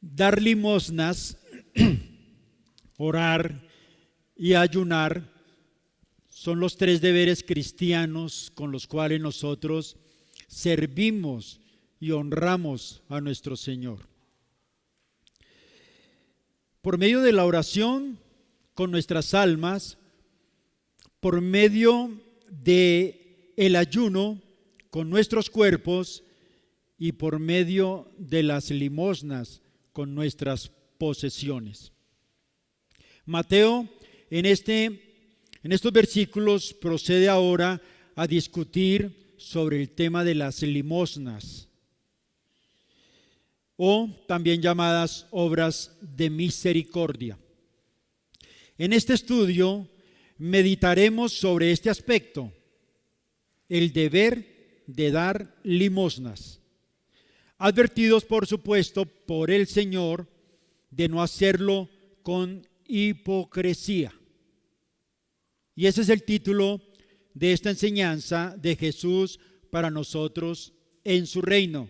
Dar limosnas, orar y ayunar son los tres deberes cristianos con los cuales nosotros servimos y honramos a nuestro Señor. Por medio de la oración con nuestras almas, por medio de el ayuno con nuestros cuerpos y por medio de las limosnas con nuestras posesiones. Mateo en estos versículos procede ahora a discutir sobre el tema de las limosnas, o también llamadas obras de misericordia. En este estudio meditaremos sobre este aspecto, el deber de dar limosnas, advertidos por supuesto por el Señor de no hacerlo con hipocresía. Y ese es el título de esta enseñanza de Jesús para nosotros en su reino: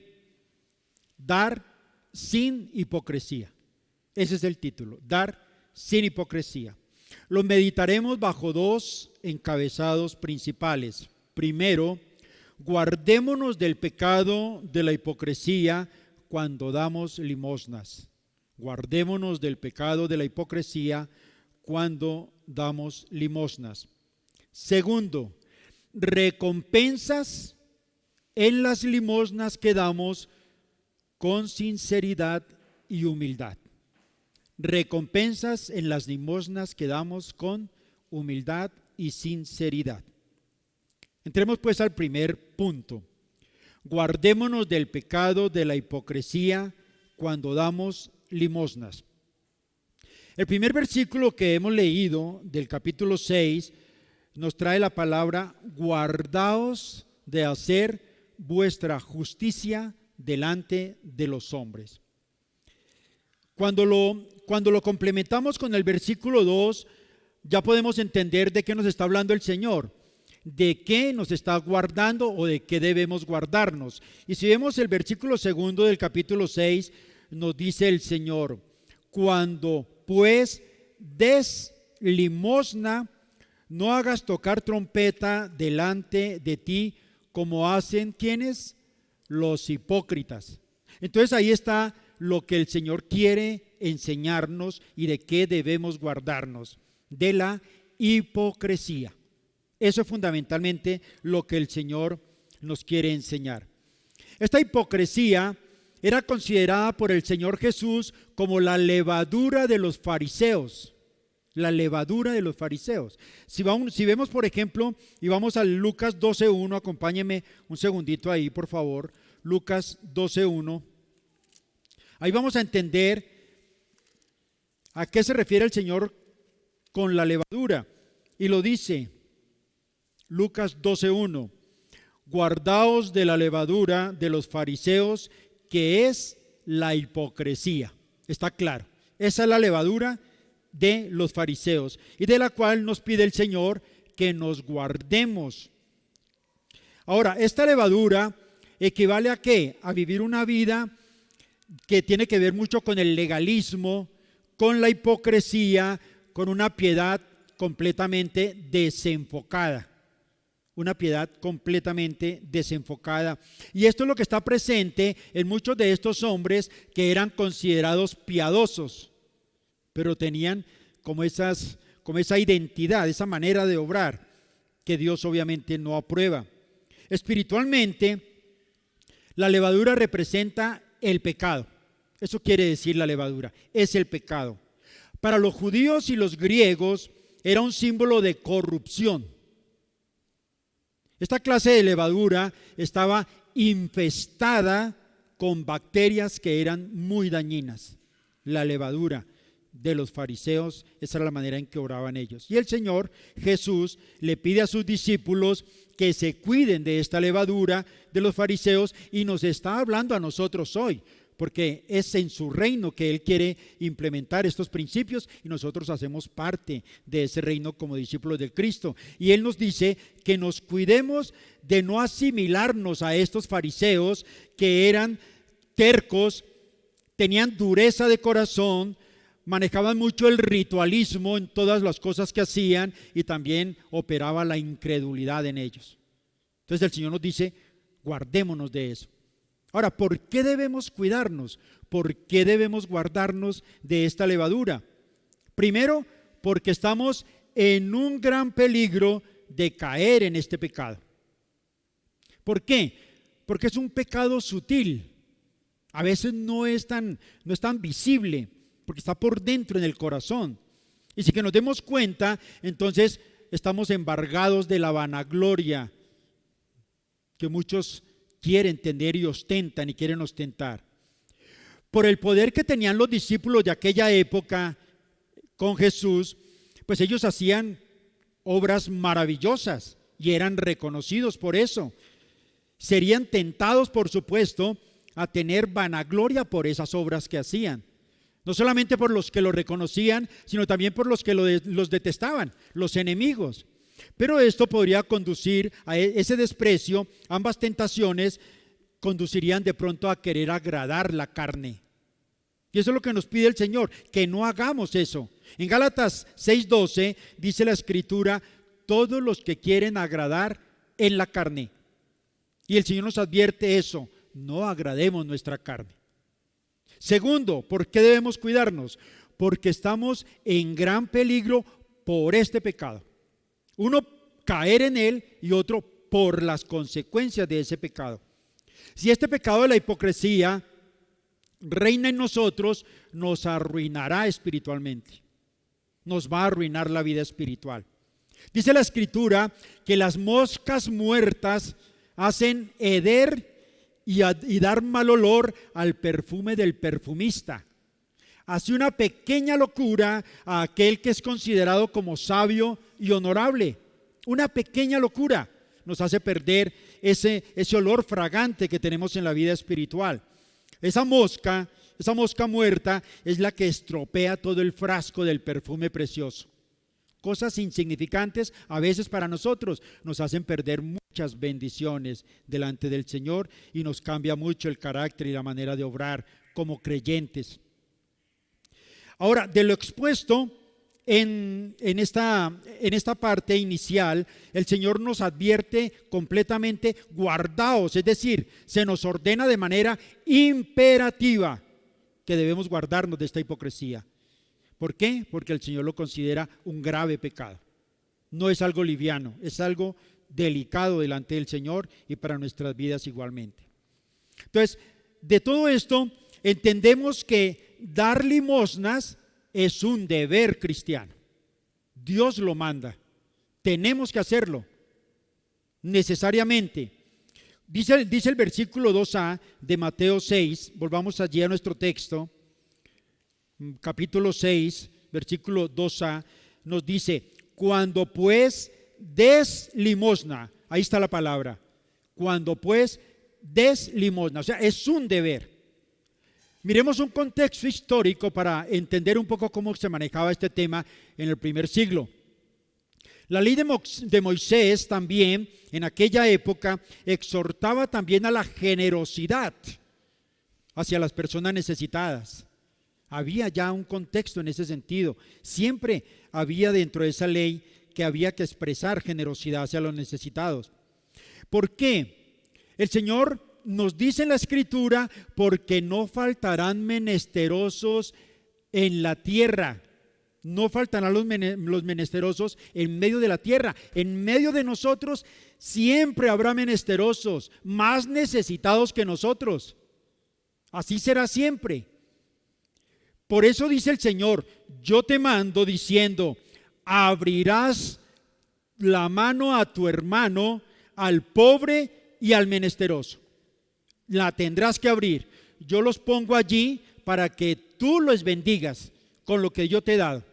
dar sin hipocresía. Ese es el título, dar sin hipocresía. Lo meditaremos bajo dos encabezados principales. Primero, guardémonos del pecado de la hipocresía cuando damos limosnas. Guardémonos del pecado de la hipocresía cuando damos limosnas. Segundo, recompensas en las limosnas que damos con sinceridad y humildad. Recompensas en las limosnas que damos con humildad y sinceridad. Entremos pues al primer punto. Guardémonos del pecado de la hipocresía cuando damos limosnas. El primer versículo que hemos leído del capítulo 6 nos trae la palabra: guardaos de hacer vuestra justicia delante de los hombres. Cuando lo complementamos con el versículo 2, ya podemos entender de qué nos está hablando el Señor, de qué nos está guardando o de qué debemos guardarnos. Y si vemos el versículo 2 del capítulo 6, nos dice el Señor: cuando pues des limosna, no hagas tocar trompeta delante de ti como hacen ¿quiénes? Los hipócritas. Entonces ahí está lo que el Señor quiere enseñarnos y de qué debemos guardarnos: de la hipocresía. Eso es fundamentalmente lo que el Señor nos quiere enseñar. Esta hipocresía era considerada por el Señor Jesús como la levadura de los fariseos. La levadura de los fariseos. Si vemos, por ejemplo, y vamos a Lucas 12:1, acompáñenme un segundito ahí, por favor. Lucas 12:1. Ahí vamos a entender a qué se refiere el Señor con la levadura. Y lo dice Lucas 12:1: guardaos de la levadura de los fariseos, que es la hipocresía. Está claro, esa es la levadura de los fariseos y de la cual nos pide el Señor que nos guardemos. Ahora, esta levadura equivale a ¿qué? A vivir una vida que tiene que ver mucho con el legalismo, con la hipocresía, con una piedad completamente desenfocada. Una piedad completamente desenfocada. Y esto es lo que está presente en muchos de estos hombres que eran considerados piadosos, pero tenían como esa identidad, esa manera de obrar que Dios obviamente no aprueba. Espiritualmente, la levadura representa el pecado. Eso quiere decir la levadura, es el pecado. Para los judíos y los griegos era un símbolo de corrupción. Esta clase de levadura estaba infestada con bacterias que eran muy dañinas. La levadura de los fariseos, esa era la manera en que oraban ellos. Y el Señor Jesús le pide a sus discípulos que se cuiden de esta levadura de los fariseos, y nos está hablando a nosotros hoy, porque es en su reino que Él quiere implementar estos principios y nosotros hacemos parte de ese reino como discípulos de Cristo. Y Él nos dice que nos cuidemos de no asimilarnos a estos fariseos que eran tercos, tenían dureza de corazón, manejaban mucho el ritualismo en todas las cosas que hacían y también operaba la incredulidad en ellos. Entonces el Señor nos dice, guardémonos de eso. Ahora, ¿por qué debemos cuidarnos? ¿Por qué debemos guardarnos de esta levadura? Primero, porque estamos en un gran peligro de caer en este pecado. ¿Por qué? Porque es un pecado sutil. A veces no es tan visible, porque está por dentro en el corazón. Y sin que nos demos cuenta, entonces estamos embargados de la vanagloria que muchos quieren tener y ostentan y quieren ostentar. Por el poder que tenían los discípulos de aquella época con Jesús, pues ellos hacían obras maravillosas y eran reconocidos por eso. Serían tentados, por supuesto, a tener vanagloria por esas obras que hacían. No solamente por los que lo reconocían, sino también por los que los detestaban, los enemigos. Pero esto podría conducir a ese desprecio. Ambas tentaciones conducirían de pronto a querer agradar la carne. Y eso es lo que nos pide el Señor, que no hagamos eso. En Gálatas 6:12 dice la Escritura, todos los que quieren agradar en la carne. Y el Señor nos advierte eso, no agrademos nuestra carne. Segundo, ¿por qué debemos cuidarnos? Porque estamos en gran peligro por este pecado. Uno, caer en él, y otro, por las consecuencias de ese pecado. Si este pecado de la hipocresía reina en nosotros, nos arruinará espiritualmente. Nos va a arruinar la vida espiritual. Dice la Escritura que las moscas muertas hacen heder y dar mal olor al perfume del perfumista. Hace una pequeña locura a aquel que es considerado como sabio y honorable. Una pequeña locura nos hace perder ese olor fragante que tenemos en la vida espiritual. Esa mosca muerta es la que estropea todo el frasco del perfume precioso. Cosas insignificantes a veces para nosotros nos hacen perder muchas bendiciones delante del Señor y nos cambia mucho el carácter y la manera de obrar como creyentes. Ahora, de lo expuesto en esta parte inicial, el Señor nos advierte completamente, guardaos, es decir, se nos ordena de manera imperativa que debemos guardarnos de esta hipocresía. ¿Por qué? Porque el Señor lo considera un grave pecado. No es algo liviano, es algo delicado delante del Señor y para nuestras vidas igualmente. Entonces, de todo esto entendemos que dar limosnas es un deber cristiano. Dios lo manda. Tenemos que hacerlo necesariamente. Dice el versículo 2a de Mateo 6, volvamos allí a nuestro texto, capítulo 6, versículo 2a, nos dice, cuando pues des limosna, ahí está la palabra, cuando pues des limosna, o sea, es un deber. Miremos un contexto histórico para entender un poco cómo se manejaba este tema en el primer siglo. La ley de Moisés también en aquella época exhortaba también a la generosidad hacia las personas necesitadas. Había ya un contexto en ese sentido. Siempre había dentro de esa ley que había que expresar generosidad hacia los necesitados. ¿Por qué? El Señor nos dice en la Escritura, porque no faltarán menesterosos en la tierra. No faltarán los menesterosos en medio de la tierra. En medio de nosotros siempre habrá menesterosos, más necesitados que nosotros. Así será siempre. Por eso dice el Señor, yo te mando diciendo, abrirás la mano a tu hermano, al pobre y al menesteroso. La tendrás que abrir. Yo los pongo allí para que tú los bendigas con lo que yo te he dado.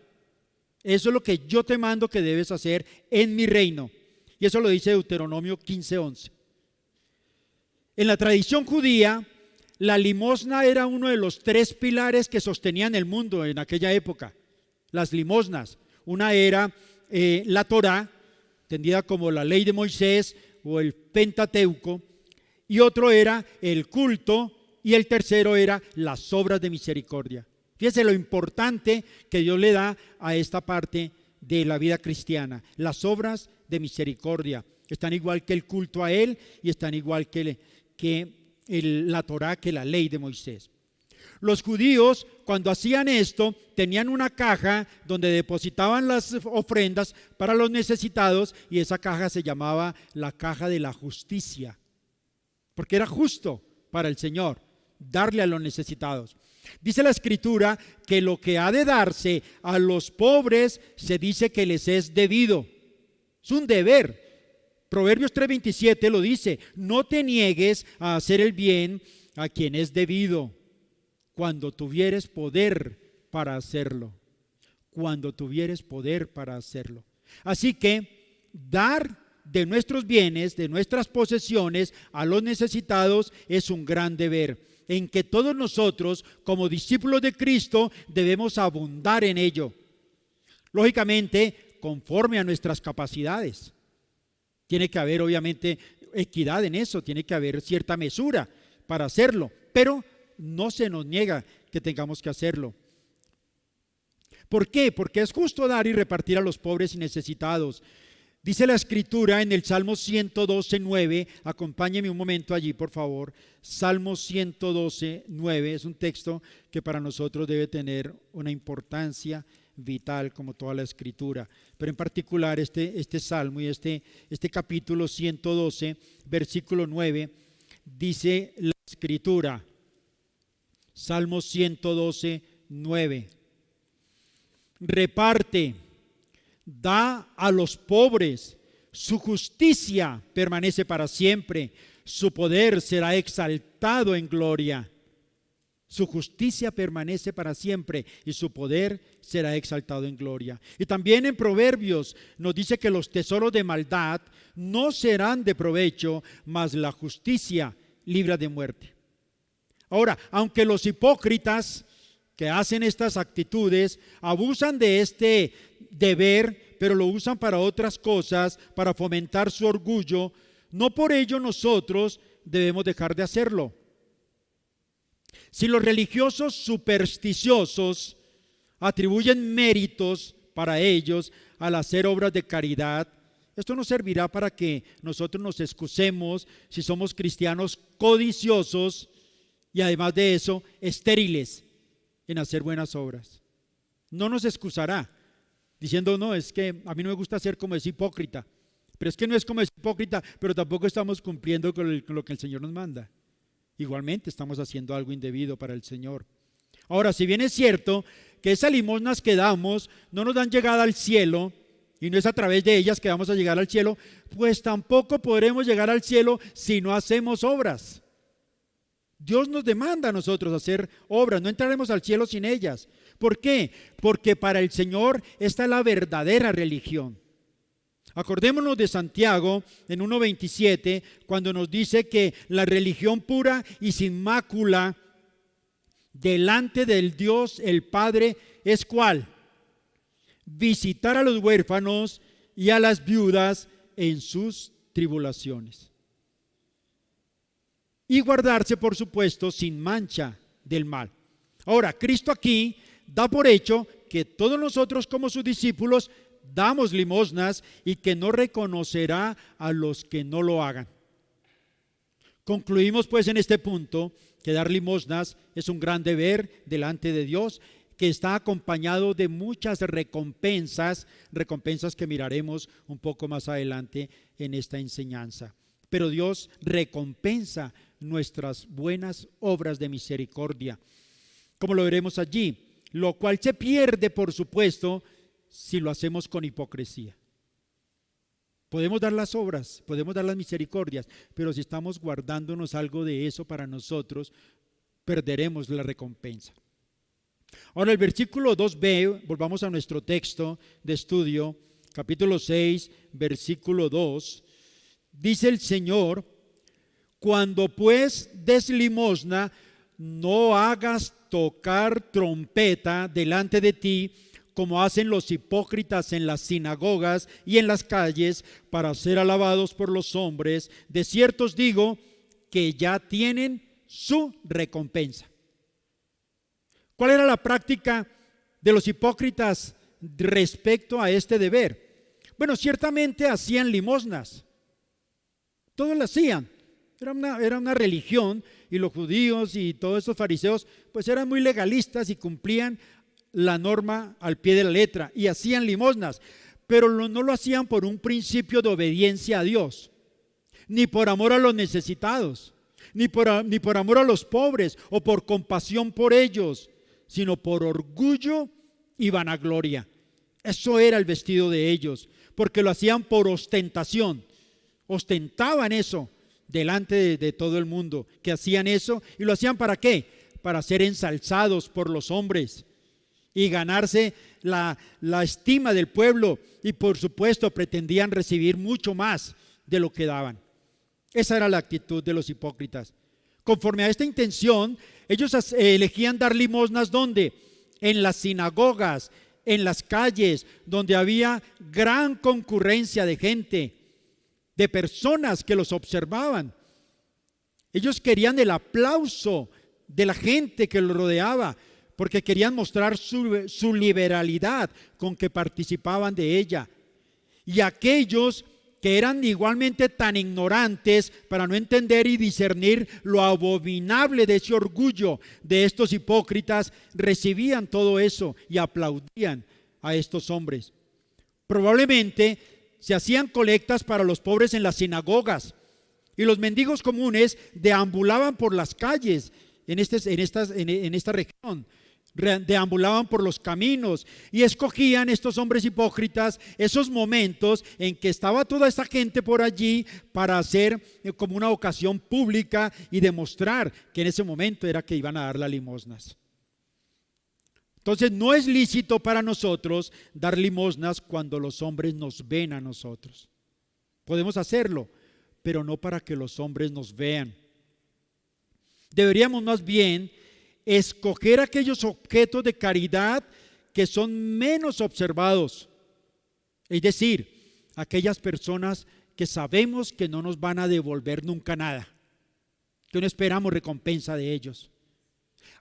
Eso es lo que yo te mando que debes hacer en mi reino. Y eso lo dice Deuteronomio 15:11. En la tradición judía, la limosna era uno de los 3 pilares que sostenían el mundo en aquella época. Las limosnas. Una era la Torá, entendida como la ley de Moisés o el Pentateuco, y otro era el culto y el tercero era las obras de misericordia. Fíjese lo importante que Dios le da a esta parte de la vida cristiana. Las obras de misericordia están igual que el culto a Él y están igual que la Torá, que la ley de Moisés. Los judíos, cuando hacían esto, tenían una caja donde depositaban las ofrendas para los necesitados, y esa caja se llamaba la caja de la justicia, porque era justo para el Señor darle a los necesitados. Dice la Escritura que lo que ha de darse a los pobres se dice que les es debido. Es un deber. Proverbios 3:27 lo dice: no te niegues a hacer el bien a quien es debido, cuando tuvieres poder para hacerlo. Cuando tuvieres poder para hacerlo. Así que dar de nuestros bienes, de nuestras posesiones a los necesitados es un gran deber, en que todos nosotros, como discípulos de Cristo, debemos abundar en ello. Lógicamente, conforme a nuestras capacidades. Tiene que haber, obviamente, equidad en eso, tiene que haber cierta mesura para hacerlo, pero no se nos niega que tengamos que hacerlo. ¿Por qué? Porque es justo dar y repartir a los pobres y necesitados. Dice la Escritura en el Salmo 112:9, acompáñeme un momento allí, por favor. Salmo 112:9 es un texto que para nosotros debe tener una importancia vital, como toda la Escritura, pero en particular este Salmo y este capítulo 112, versículo 9, dice la Escritura, Salmo 112:9, reparte, da a los pobres, su justicia permanece para siempre, su poder será exaltado en gloria. Su justicia permanece para siempre y su poder será exaltado en gloria. Y también en Proverbios nos dice que los tesoros de maldad no serán de provecho, mas la justicia libra de muerte. Ahora, aunque los hipócritas que hacen estas actitudes abusan de este deber, pero lo usan para otras cosas, para fomentar su orgullo, no por ello nosotros debemos dejar de hacerlo. Si los religiosos supersticiosos atribuyen méritos para ellos al hacer obras de caridad, esto no servirá para que nosotros nos excusemos si somos cristianos codiciosos y además de eso estériles en hacer buenas obras. No nos excusará diciendo: no, es que a mí no me gusta ser como es hipócrita. Pero es que no es como es hipócrita, pero tampoco estamos cumpliendo con lo que el Señor nos manda. Igualmente estamos haciendo algo indebido para el Señor. Ahora, si bien es cierto que esas limosnas que damos no nos dan llegada al cielo, y no es a través de ellas que vamos a llegar al cielo, pues tampoco podremos llegar al cielo si no hacemos obras. Dios nos demanda a nosotros hacer obras, no entraremos al cielo sin ellas. ¿Por qué? Porque para el Señor esta es la verdadera religión. Acordémonos de Santiago en 1:27, cuando nos dice que la religión pura y sin mácula delante del Dios el Padre es ¿cuál? Visitar a los huérfanos y a las viudas en sus tribulaciones. Y guardarse, por supuesto, sin mancha del mal. Ahora, Cristo aquí da por hecho que todos nosotros como sus discípulos damos limosnas y que no reconocerá a los que no lo hagan. Concluimos pues en este punto que dar limosnas es un gran deber delante de Dios, que está acompañado de muchas recompensas que miraremos un poco más adelante en esta enseñanza. Pero Dios recompensa nuestras buenas obras de misericordia, como lo veremos allí, lo cual se pierde, por supuesto, si lo hacemos con hipocresía. Podemos dar las obras, podemos dar las misericordias, pero si estamos guardándonos algo de eso para nosotros, perderemos la recompensa. Ahora el versículo 2b, volvamos a nuestro texto de estudio, capítulo 6, versículo 2, dice el Señor: cuando pues des limosna, no hagas tocar trompeta delante de ti, como hacen los hipócritas en las sinagogas y en las calles, para ser alabados por los hombres. De cierto os digo que ya tienen su recompensa. ¿Cuál era la práctica de los hipócritas respecto a este deber? Bueno, ciertamente hacían limosnas. Todos lo hacían. Era una religión, y los judíos y todos esos fariseos pues eran muy legalistas y cumplían la norma al pie de la letra y hacían limosnas, pero no lo hacían por un principio de obediencia a Dios, ni por amor a los necesitados, ni por amor a los pobres o por compasión por ellos, sino por orgullo y vanagloria. Eso era el vestido de ellos, porque lo hacían por ostentación. Ostentaban eso delante de todo el mundo, que hacían eso. ¿Y lo hacían para qué? Para ser ensalzados por los hombres y ganarse la estima del pueblo, y por supuesto pretendían recibir mucho más de lo que daban. Esa era la actitud de los hipócritas. Conforme a esta intención, ellos elegían dar limosnas. ¿Dónde? En las sinagogas, en las calles, donde había gran concurrencia de gente, de personas que los observaban. Ellos querían el aplauso de la gente que los rodeaba, porque querían mostrar su liberalidad con que participaban de ella. Y aquellos que eran igualmente tan ignorantes para no entender y discernir lo abominable de ese orgullo de estos hipócritas, recibían todo eso y aplaudían a estos hombres. Probablemente se hacían colectas para los pobres en las sinagogas, y los mendigos comunes deambulaban por las calles en esta región. Deambulaban por los caminos y escogían estos hombres hipócritas esos momentos en que estaba toda esta gente por allí para hacer como una ocasión pública y demostrar que en ese momento era que iban a dar las limosnas. Entonces no es lícito para nosotros dar limosnas cuando los hombres nos ven a nosotros. Podemos hacerlo, pero no para que los hombres nos vean. Deberíamos más bien escoger aquellos objetos de caridad que son menos observados, es decir, aquellas personas que sabemos que no nos van a devolver nunca nada, que no esperamos recompensa de ellos.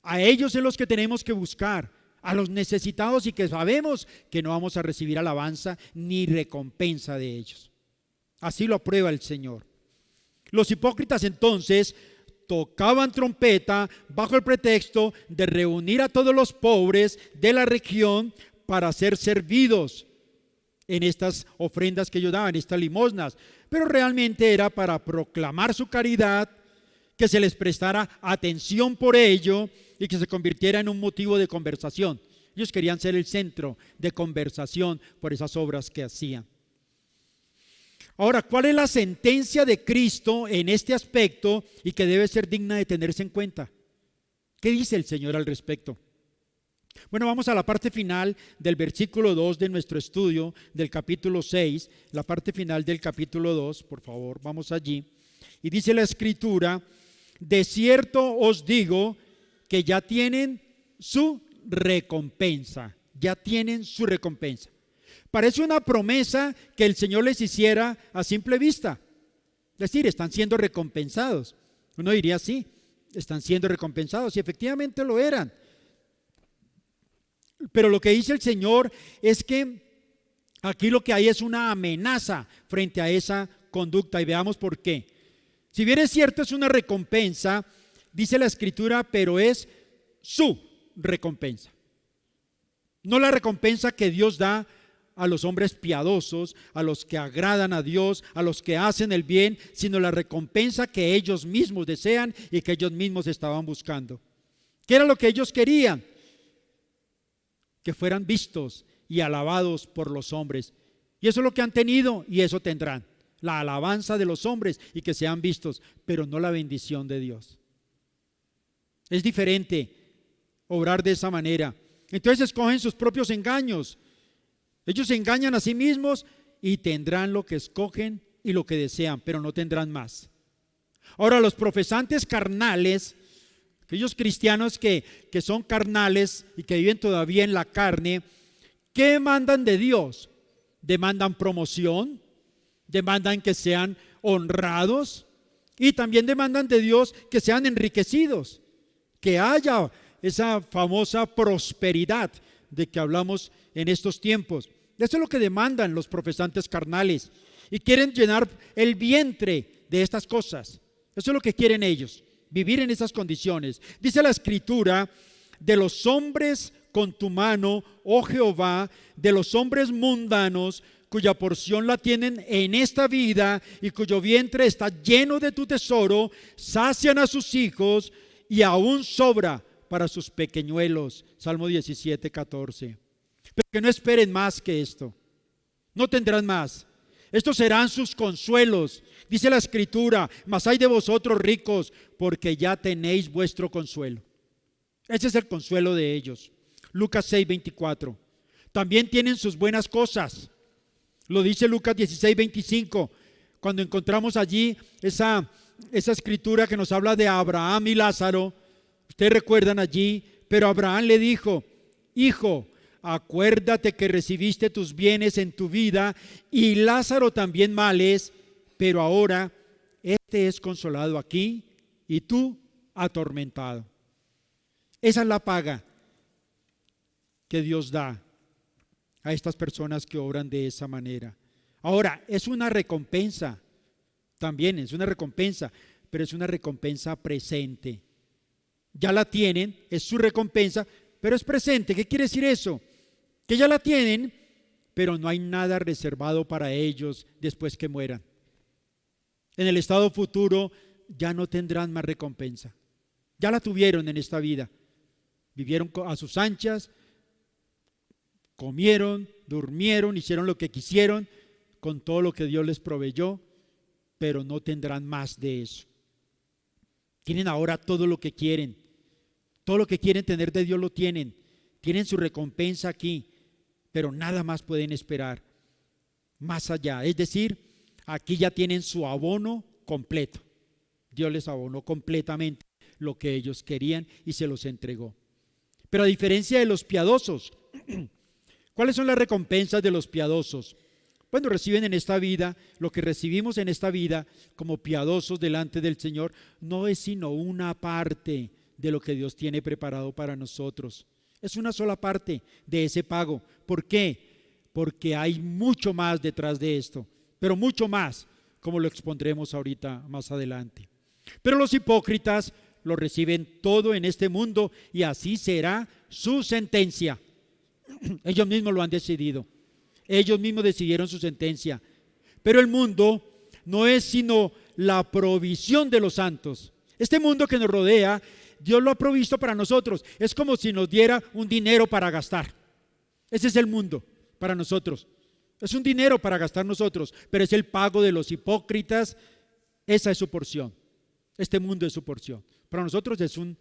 A ellos es los que tenemos que buscar, a los necesitados, y que sabemos que no vamos a recibir alabanza ni recompensa de ellos. Así lo aprueba el Señor. Los hipócritas entonces tocaban trompeta bajo el pretexto de reunir a todos los pobres de la región para ser servidos en estas ofrendas que ellos daban, estas limosnas, pero realmente era para proclamar su caridad, que se les prestara atención por ello y que se convirtiera en un motivo de conversación. Ellos querían ser el centro de conversación por esas obras que hacían. Ahora, ¿cuál es la sentencia de Cristo en este aspecto y que debe ser digna de tenerse en cuenta? ¿Qué dice el Señor al respecto? Bueno, vamos a la parte final del versículo 2 de nuestro estudio del capítulo 6, la parte final del capítulo 2, por favor, vamos allí. Y dice la Escritura: de cierto os digo que ya tienen su recompensa, ya tienen su recompensa. Parece una promesa que el Señor les hiciera a simple vista. Es decir, están siendo recompensados. Uno diría, sí, están siendo recompensados, y efectivamente lo eran. Pero lo que dice el Señor es que aquí lo que hay es una amenaza frente a esa conducta, y veamos por qué. Si bien es cierto, es una recompensa, dice la Escritura, pero es su recompensa. No la recompensa que Dios da a los hombres piadosos, a los que agradan a Dios, a los que hacen el bien, sino la recompensa que ellos mismos desean y que ellos mismos estaban buscando. ¿Qué era lo que ellos querían? Que fueran vistos y alabados por los hombres. Y eso es lo que han tenido, y eso tendrán: la alabanza de los hombres y que sean vistos, pero no la bendición de Dios. Es diferente obrar de esa manera. Entonces escogen sus propios engaños. Ellos se engañan a sí mismos y tendrán lo que escogen y lo que desean, pero no tendrán más. Ahora, los profesantes carnales, aquellos cristianos que son carnales y que viven todavía en la carne, ¿qué demandan de Dios? Demandan promoción, demandan que sean honrados Y también demandan de Dios que sean enriquecidos, que haya esa famosa prosperidad de que hablamos en estos tiempos. Eso es lo que demandan los profesantes carnales y quieren llenar el vientre de estas cosas. Eso es lo que quieren ellos, vivir en esas condiciones. Dice la Escritura: de los hombres con tu mano, oh Jehová, de los hombres mundanos, cuya porción la tienen en esta vida y cuyo vientre está lleno de tu tesoro, sacian a sus hijos y aún sobra para sus pequeñuelos. Salmo 17, 14. Pero que no esperen más que esto, no tendrán más. Estos serán sus consuelos. Dice la Escritura: mas hay de vosotros ricos, porque ya tenéis vuestro consuelo. Ese es el consuelo de ellos. Lucas 6, 24. También tienen sus buenas cosas. Lo dice Lucas 16, 25. Cuando encontramos allí esa escritura que nos habla de Abraham y Lázaro. Ustedes recuerdan allí: pero Abraham le dijo: hijo, acuérdate que recibiste tus bienes en tu vida y Lázaro también males, pero ahora este es consolado aquí y tú atormentado. Esa es la paga que Dios da a estas personas que obran de esa manera. Ahora, es una recompensa, también es una recompensa, pero es una recompensa presente. Ya la tienen, es su recompensa, pero es presente. ¿Qué quiere decir eso? Que ya la tienen, pero no hay nada reservado para ellos después que mueran. En el estado futuro ya no tendrán más recompensa. Ya la tuvieron en esta vida. Vivieron a sus anchas, comieron, durmieron, hicieron lo que quisieron con todo lo que Dios les proveyó, pero no tendrán más de eso. Tienen ahora todo lo que quieren. Todo lo que quieren tener de Dios lo tienen. Tienen su recompensa aquí, pero nada más pueden esperar más allá. Es decir, aquí ya tienen su abono completo. Dios les abonó completamente lo que ellos querían y se los entregó. Pero a diferencia de los piadosos, ¿cuáles son las recompensas de los piadosos? Bueno, reciben en esta vida, lo que recibimos en esta vida como piadosos delante del Señor, no es sino una parte de lo que Dios tiene preparado para nosotros. Es una sola parte de ese pago. ¿Por qué? Porque hay mucho más detrás de esto, pero mucho más, como lo expondremos ahorita más adelante. Pero los hipócritas lo reciben todo en este mundo y así será su sentencia. Ellos mismos lo han decidido. Ellos mismos decidieron su sentencia. Pero el mundo no es sino la provisión de los santos. Este mundo que nos rodea, Dios lo ha provisto para nosotros. Es como si nos diera un dinero para gastar. Ese es el mundo para nosotros. Es un dinero para gastar nosotros, pero es el pago de los hipócritas. Esa es su porción. Este mundo es su porción. Para nosotros es un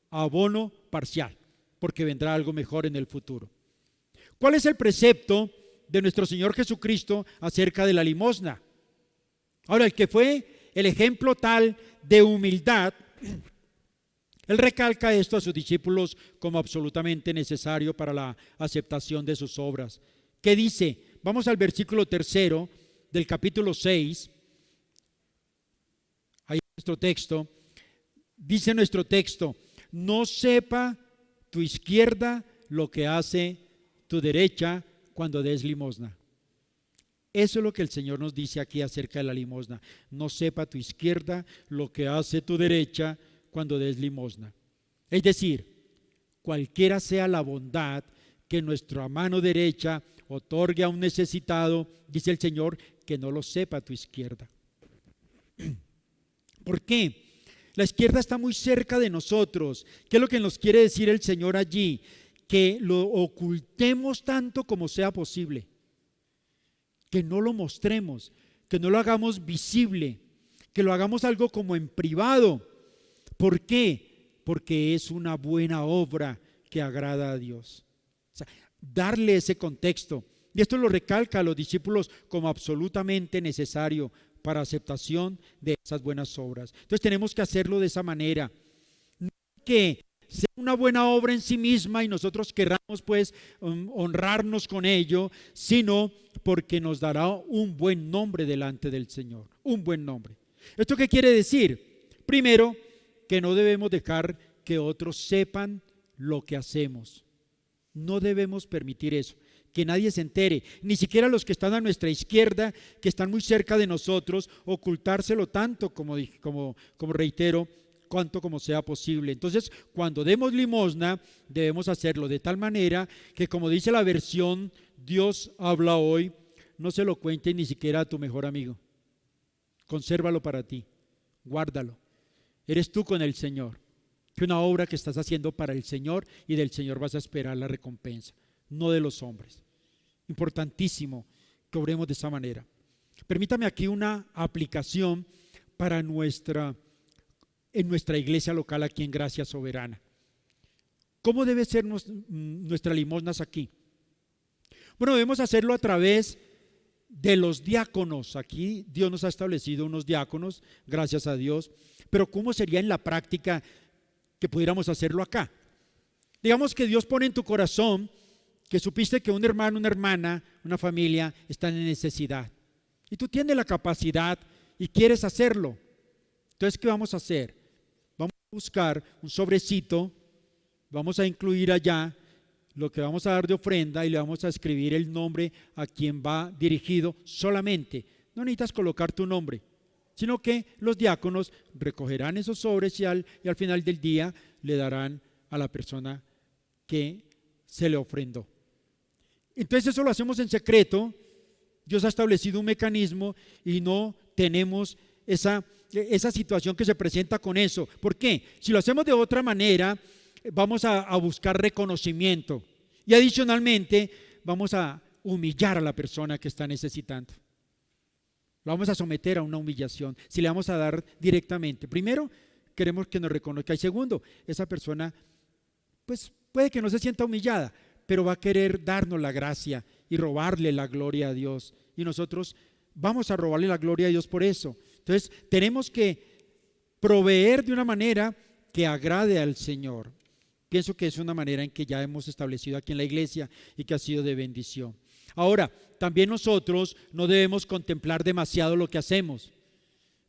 abono parcial, porque vendrá algo mejor en el futuro. ¿Cuál es el precepto de nuestro Señor Jesucristo acerca de la limosna? Ahora, el que fue el ejemplo tal de humildad, él recalca esto a sus discípulos como absolutamente necesario para la aceptación de sus obras. ¿Qué dice? Vamos al versículo 3 del capítulo 6. Ahí en nuestro texto. Dice nuestro texto: no sepa tu izquierda lo que hace tu derecha cuando des limosna. Eso es lo que el Señor nos dice aquí acerca de la limosna. No sepa tu izquierda lo que hace tu derecha cuando des limosna. Es decir, cualquiera sea la bondad que nuestra mano derecha otorgue a un necesitado, dice el Señor, que no lo sepa tu izquierda. ¿Por qué? La izquierda está muy cerca de nosotros. ¿Qué es lo que nos quiere decir el Señor allí? Que lo ocultemos tanto como sea posible, que no lo mostremos, que no lo hagamos visible, que lo hagamos algo como en privado. ¿Por qué? Porque es una buena obra que agrada a Dios. O sea, darle ese contexto. Y esto lo recalca a los discípulos como absolutamente necesario para aceptación de esas buenas obras. Entonces tenemos que hacerlo de esa manera. No que sea una buena obra en sí misma y nosotros querramos pues honrarnos con ello, sino porque nos dará un buen nombre delante del Señor, un buen nombre. ¿Esto qué quiere decir? Primero, que no debemos dejar que otros sepan lo que hacemos. No debemos permitir eso, que nadie se entere, ni siquiera los que están a nuestra izquierda, que están muy cerca de nosotros, ocultárselo tanto como reitero, cuanto como sea posible. Entonces, cuando demos limosna, debemos hacerlo de tal manera que, como dice la versión Dios habla hoy, no se lo cuentes ni siquiera a tu mejor amigo. Consérvalo para ti, guárdalo. Eres tú con el Señor, que una obra que estás haciendo para el Señor, y del Señor vas a esperar la recompensa, no de los hombres. Importantísimo que obremos de esa manera. Permítame aquí una aplicación para en nuestra iglesia local aquí en Gracia Soberana. ¿Cómo debe ser nuestras limosnas aquí? Bueno, debemos hacerlo a través de los diáconos. Aquí Dios nos ha establecido unos diáconos, gracias a Dios. Pero ¿cómo sería en la práctica que pudiéramos hacerlo acá? Digamos que Dios pone en tu corazón que supiste que un hermano, una hermana, una familia están en necesidad, y tú tienes la capacidad y quieres hacerlo. Entonces, ¿qué vamos a hacer? Vamos a buscar un sobrecito, vamos a incluir allá lo que vamos a dar de ofrenda y le vamos a escribir el nombre a quien va dirigido solamente. No necesitas colocar tu nombre, sino que los diáconos recogerán esos sobres y al final del día le darán a la persona que se le ofrendó. Entonces eso lo hacemos en secreto. Dios ha establecido un mecanismo y no tenemos esa situación que se presenta con eso. ¿Por qué? Si lo hacemos de otra manera, vamos a buscar reconocimiento, y adicionalmente vamos a humillar a la persona que está necesitando. Lo vamos a someter a una humillación si le vamos a dar directamente. Primero, queremos que nos reconozca, y segundo, esa persona pues puede que no se sienta humillada, pero va a querer darnos la gracia y robarle la gloria a Dios, y nosotros vamos a robarle la gloria a Dios por eso. Entonces tenemos que proveer de una manera que agrade al Señor. Pienso que es una manera en que ya hemos establecido aquí en la iglesia y que ha sido de bendición. Ahora, también nosotros no debemos contemplar demasiado lo que hacemos.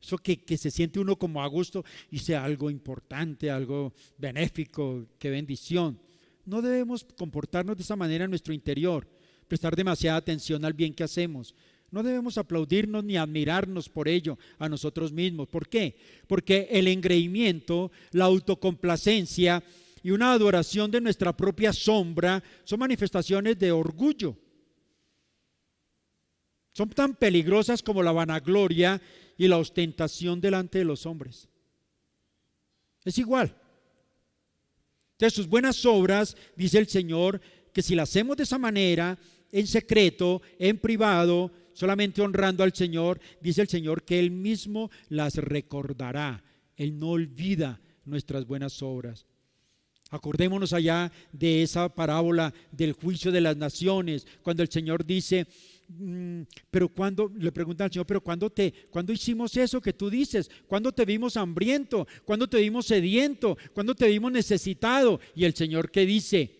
Eso que se siente uno como a gusto, y sea algo importante, algo benéfico, qué bendición. No debemos comportarnos de esa manera en nuestro interior, prestar demasiada atención al bien que hacemos. No debemos aplaudirnos ni admirarnos por ello a nosotros mismos. ¿Por qué? Porque el engreimiento, la autocomplacencia y una adoración de nuestra propia sombra son manifestaciones de orgullo. Son tan peligrosas como la vanagloria y la ostentación delante de los hombres. Es igual. Entonces, sus buenas obras, dice el Señor, que si las hacemos de esa manera, en secreto, en privado, solamente honrando al Señor, dice el Señor que Él mismo las recordará. Él no olvida nuestras buenas obras. Acordémonos allá de esa parábola del juicio de las naciones, cuando el Señor dice, pero cuando le preguntan al Señor, pero ¿cuándo hicimos eso que tú dices? ¿Cuándo te vimos hambriento? ¿Cuándo te vimos sediento? ¿Cuándo te vimos necesitado? Y el Señor, ¿qué dice?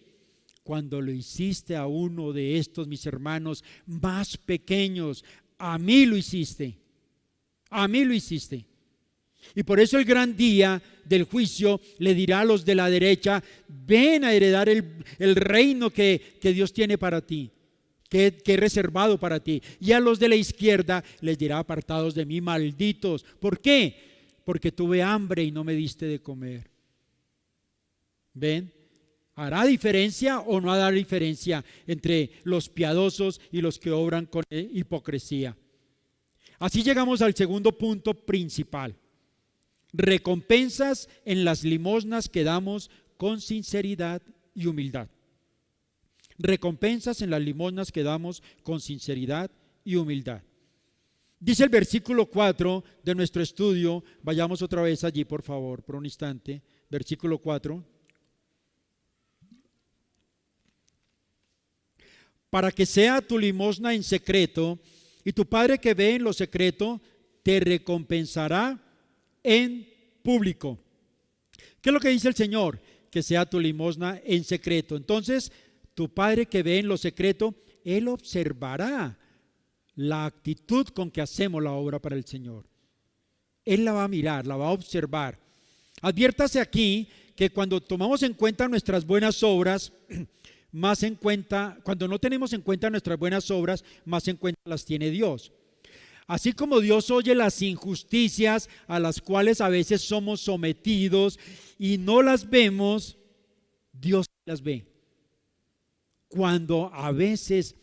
Cuando lo hiciste a uno de estos mis hermanos más pequeños, a mí lo hiciste. A mí lo hiciste. Y por eso el gran día del juicio le dirá a los de la derecha, ven a heredar el reino que Dios tiene para ti, que he reservado para ti. Y a los de la izquierda les dirá, apartados de mí, malditos. ¿Por qué? Porque tuve hambre y no me diste de comer. ¿Ven? ¿Hará diferencia o no hará diferencia entre los piadosos y los que obran con hipocresía? Así llegamos al segundo punto principal. Recompensas en las limosnas que damos con sinceridad y humildad. Recompensas en las limosnas que damos con sinceridad y humildad. Dice el versículo 4 de nuestro estudio, vayamos otra vez allí por favor, por un instante, versículo 4. Para que sea tu limosna en secreto, y tu Padre que ve en lo secreto te recompensará en público. ¿Qué es lo que dice el Señor? Que sea tu limosna en secreto. Entonces, tu Padre que ve en lo secreto, Él observará la actitud con que hacemos la obra para el Señor. Él la va a mirar, la va a observar. Adviértase aquí que cuando tomamos en cuenta nuestras buenas obras, más en cuenta, cuando no tenemos en cuenta nuestras buenas obras, más en cuenta las tiene Dios. Así como Dios oye las injusticias a las cuales a veces somos sometidos y no las vemos, Dios las ve. Cuando a veces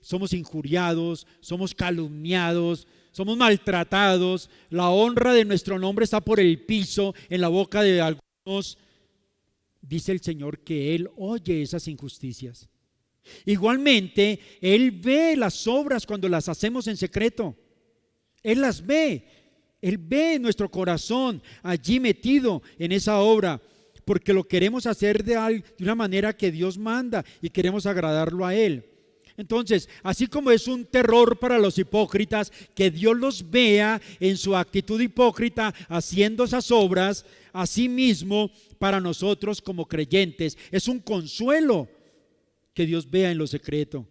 somos injuriados, somos calumniados, somos maltratados, la honra de nuestro nombre está por el piso en la boca de algunos, dice el Señor que Él oye esas injusticias. Igualmente, Él ve las obras cuando las hacemos en secreto. Él las ve. Él ve nuestro corazón allí metido en esa obra, porque lo queremos hacer de una manera que Dios manda y queremos agradarlo a Él. Entonces, así como es un terror para los hipócritas que Dios los vea en su actitud hipócrita haciendo esas obras, así mismo para nosotros como creyentes es un consuelo que Dios vea en lo secreto.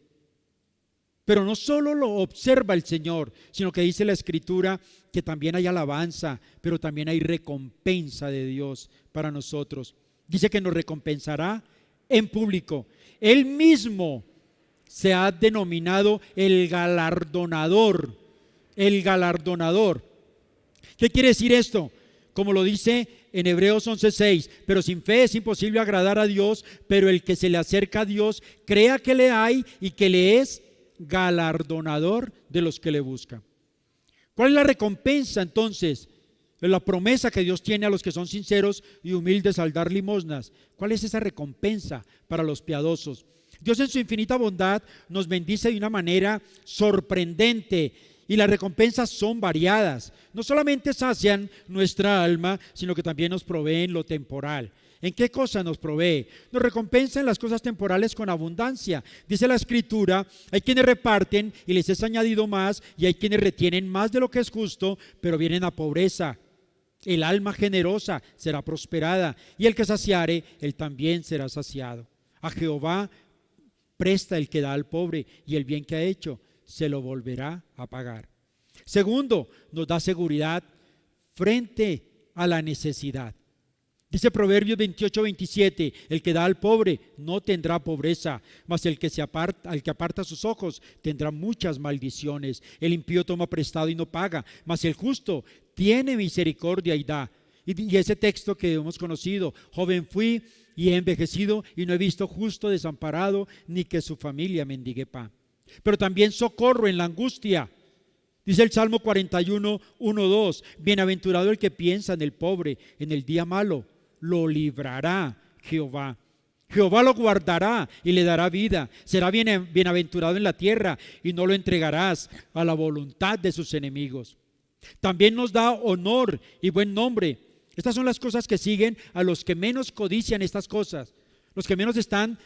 Pero no solo lo observa el Señor, sino que dice la Escritura que también hay alabanza, pero también hay recompensa de Dios para nosotros. Dice que nos recompensará en público. Él mismo se ha denominado el galardonador. El galardonador. ¿Qué quiere decir esto? Como lo dice en Hebreos 11:6, pero sin fe es imposible agradar a Dios, pero el que se le acerca a Dios, crea que le hay y que le es galardonador de los que le buscan. ¿Cuál es la recompensa entonces? La promesa que Dios tiene a los que son sinceros y humildes al dar limosnas. ¿Cuál es esa recompensa para los piadosos? Dios en su infinita bondad nos bendice de una manera sorprendente y las recompensas son variadas. No solamente sacian nuestra alma, sino que también nos proveen lo temporal. ¿En qué cosa nos provee? Nos recompensa en las cosas temporales con abundancia. Dice la Escritura, hay quienes reparten y les es añadido más, y hay quienes retienen más de lo que es justo, pero vienen a pobreza. El alma generosa será prosperada, y el que saciare, él también será saciado. A Jehová presta el que da al pobre, y el bien que ha hecho se lo volverá a pagar. Segundo, nos da seguridad frente a la necesidad. Dice Proverbios 28:27, el que da al pobre no tendrá pobreza, mas el que aparta sus ojos tendrá muchas maldiciones. El impío toma prestado y no paga, mas el justo tiene misericordia y da. Y ese texto que hemos conocido, joven fui y he envejecido y no he visto justo desamparado ni que su familia mendigue pan. Pero también socorro en la angustia. Dice el Salmo 41:1-2, bienaventurado el que piensa en el pobre en el día malo, lo librará Jehová. Jehová lo guardará y le dará vida. Será bienaventurado en la tierra y no lo entregarás a la voluntad de sus enemigos. También nos da honor y buen nombre. Estas son las cosas que siguen a los que menos codician estas cosas, los que menos están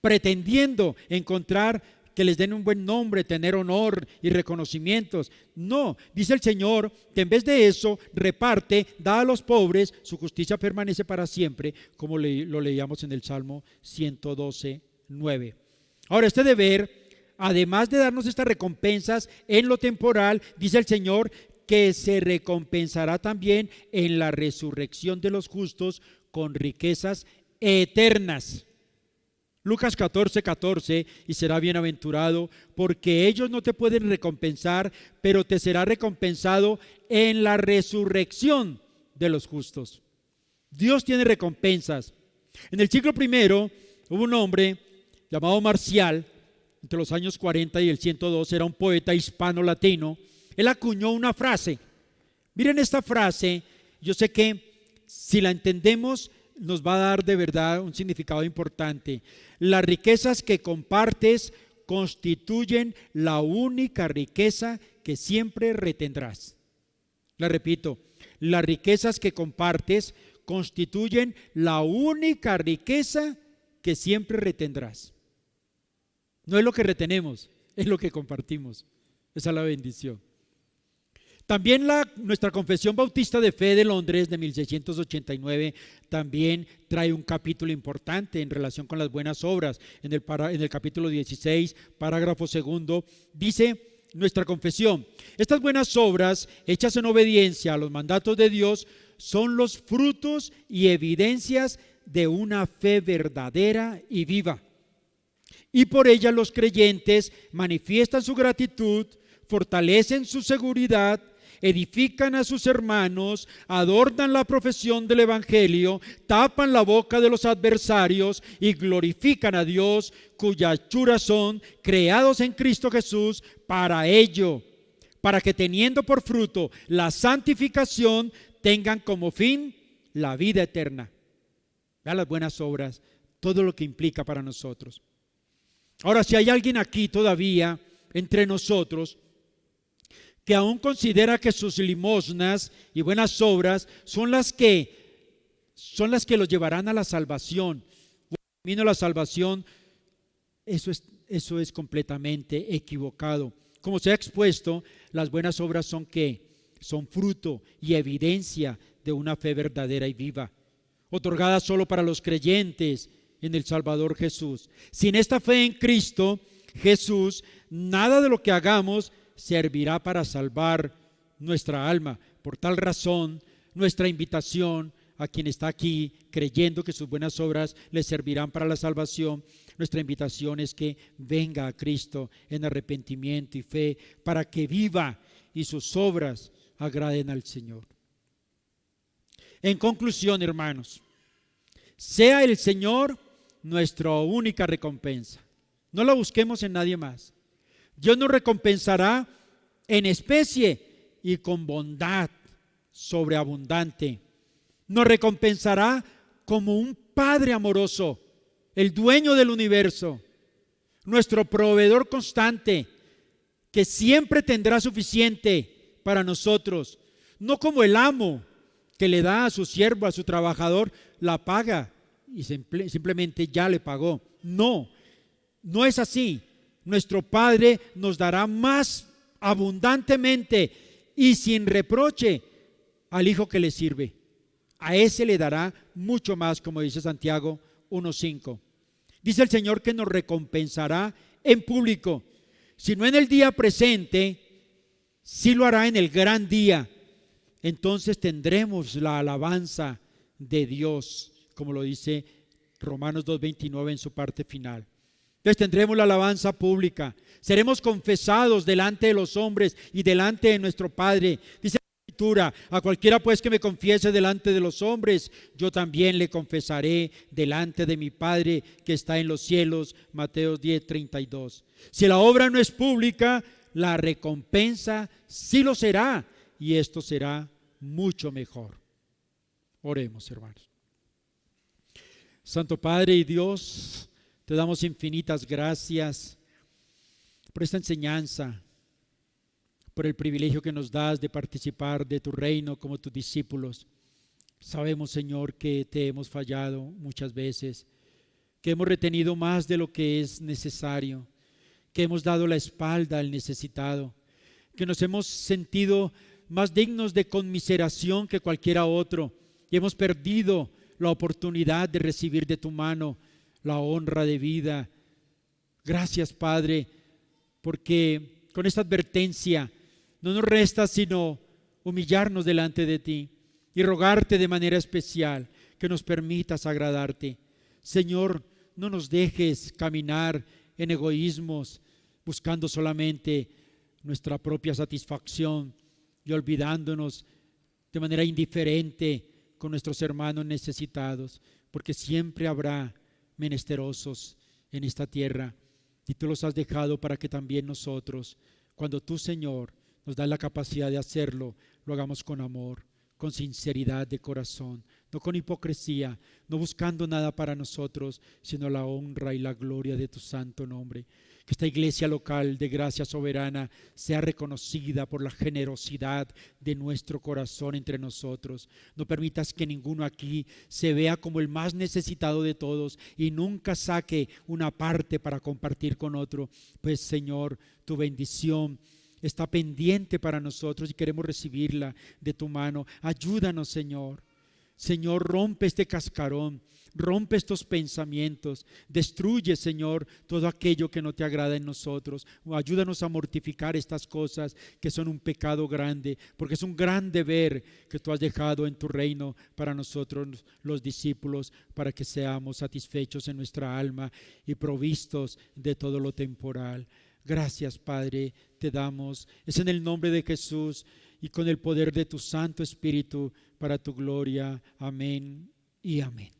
pretendiendo encontrar que les den un buen nombre, tener honor y reconocimientos. No, dice el Señor que en vez de eso reparte, da a los pobres, su justicia permanece para siempre, como lo leíamos en el Salmo 112:9. Ahora, este deber, además de darnos estas recompensas en lo temporal, dice el Señor que se recompensará también en la resurrección de los justos con riquezas eternas. Lucas 14:14, y será bienaventurado, porque ellos no te pueden recompensar, pero te será recompensado en la resurrección de los justos. Dios tiene recompensas. En el siglo I hubo un hombre llamado Marcial, entre los años 40 y el 102, era un poeta hispano-latino. Él acuñó una frase. Miren esta frase, yo sé que si la entendemos nos va a dar de verdad un significado importante. Las riquezas que compartes constituyen la única riqueza que siempre retendrás. La repito, las riquezas que compartes constituyen la única riqueza que siempre retendrás. No es lo que retenemos, es lo que compartimos. Esa es la bendición. También nuestra Confesión Bautista de Fe de Londres de 1689 también trae un capítulo importante en relación con las buenas obras. En el capítulo 16, parágrafo segundo, dice nuestra confesión. Estas buenas obras, hechas en obediencia a los mandatos de Dios, son los frutos y evidencias de una fe verdadera y viva. Y por ellas los creyentes manifiestan su gratitud, fortalecen su seguridad, edifican a sus hermanos, adornan la profesión del Evangelio, tapan la boca de los adversarios y glorifican a Dios, cuyas hechuras son creados en Cristo Jesús para ello, para que teniendo por fruto la santificación, tengan como fin la vida eterna. Vean las buenas obras, todo lo que implica para nosotros. Ahora, si hay alguien aquí todavía entre nosotros que aún considera que sus limosnas y buenas obras son las que los llevarán a la salvación, o al camino a la salvación, eso es completamente equivocado. Como se ha expuesto, las buenas obras son ¿qué? Son fruto y evidencia de una fe verdadera y viva, otorgada solo para los creyentes en el Salvador Jesús. Sin esta fe en Cristo Jesús, nada de lo que hagamos servirá para salvar nuestra alma. Por tal razón, nuestra invitación a quien está aquí creyendo que sus buenas obras le servirán para la salvación, nuestra invitación es que venga a Cristo en arrepentimiento y fe para que viva y sus obras agraden al Señor. En conclusión, hermanos, sea el Señor nuestra única recompensa. No la busquemos en nadie más. Dios nos recompensará en especie y con bondad sobreabundante. Nos recompensará como un Padre amoroso, el dueño del universo, nuestro proveedor constante, que siempre tendrá suficiente para nosotros, no como el amo que le da a su siervo, a su trabajador, la paga y simplemente ya le pagó. No es así. Nuestro Padre nos dará más abundantemente y sin reproche al Hijo que le sirve. A ese le dará mucho más, como dice Santiago 1:5. Dice el Señor que nos recompensará en público, si no en el día presente, sí lo hará en el gran día. Entonces tendremos la alabanza de Dios, como lo dice Romanos 2:29 en su parte final. Entonces tendremos la alabanza pública, seremos confesados delante de los hombres y delante de nuestro Padre. Dice la Escritura: a cualquiera pues que me confiese delante de los hombres, yo también le confesaré delante de mi Padre que está en los cielos. Mateo 10:32. Si la obra no es pública, la recompensa sí lo será, y esto será mucho mejor. Oremos, hermanos. Santo Padre y Dios, te damos infinitas gracias por esta enseñanza, por el privilegio que nos das de participar de tu reino como tus discípulos. Sabemos, Señor, que te hemos fallado muchas veces, que hemos retenido más de lo que es necesario, que hemos dado la espalda al necesitado, que nos hemos sentido más dignos de conmiseración que cualquiera otro y hemos perdido la oportunidad de recibir de tu mano la honra de vida. Gracias, Padre, porque con esta advertencia no nos resta sino humillarnos delante de ti y rogarte de manera especial que nos permitas agradarte. Señor, no nos dejes caminar en egoísmos, buscando solamente nuestra propia satisfacción y olvidándonos de manera indiferente con nuestros hermanos necesitados, porque siempre habrá menesterosos en esta tierra y tú los has dejado para que también nosotros, cuando tú, Señor, nos das la capacidad de hacerlo, lo hagamos con amor, con sinceridad de corazón, no con hipocresía, no buscando nada para nosotros, sino la honra y la gloria de tu santo nombre. Que esta iglesia local de Gracia Soberana sea reconocida por la generosidad de nuestro corazón entre nosotros. No permitas que ninguno aquí se vea como el más necesitado de todos y nunca saque una parte para compartir con otro. Pues, Señor, tu bendición está pendiente para nosotros y queremos recibirla de tu mano. Ayúdanos, Señor. Señor, rompe este cascarón, rompe estos pensamientos, destruye, Señor, todo aquello que no te agrada en nosotros. Ayúdanos a mortificar estas cosas que son un pecado grande, porque es un gran deber que tú has dejado en tu reino para nosotros los discípulos, para que seamos satisfechos en nuestra alma y provistos de todo lo temporal. Gracias, Padre, te damos. Es en el nombre de Jesús y con el poder de tu Santo Espíritu, para tu gloria. Amén y amén.